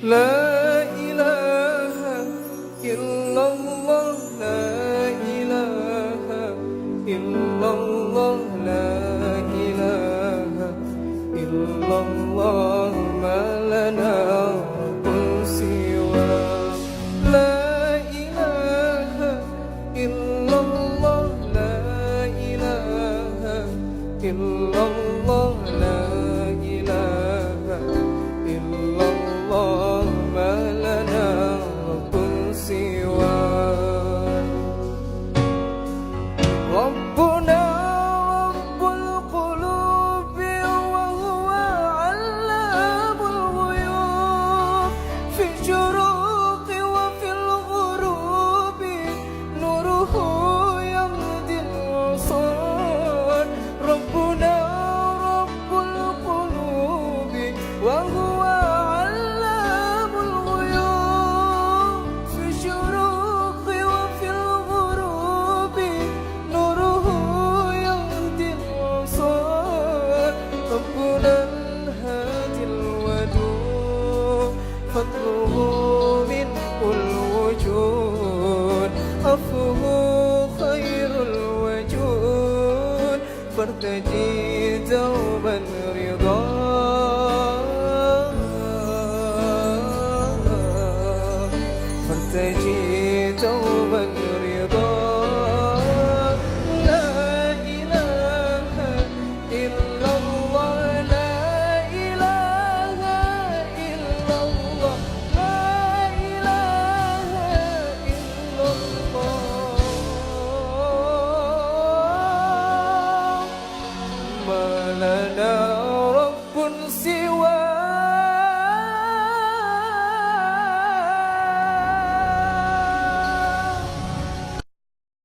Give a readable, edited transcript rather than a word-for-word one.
لا إله إلا الله لا إله إلا الله لا إله إلا الله ما لنا رب سوى لا إله إلا الله لا إله إلا الله لا إله إلا الله ما لنا رب سوى ربنا رب القلوب وهو علام الغيوب في الشروق وفي الغروب نوره يمضي العصار ربنا رب القلوب وهو علام الغيوب في الشروق وفي الغروب نوره يهدي العصار ربنا الهادي الودود فضله منه الوجود عفوه خير الوجود فارتجي دوما رضاه فارتجي دوما رضاه لا إله إلا الله لا إله إلا الله لا إله إلا الله ما لنا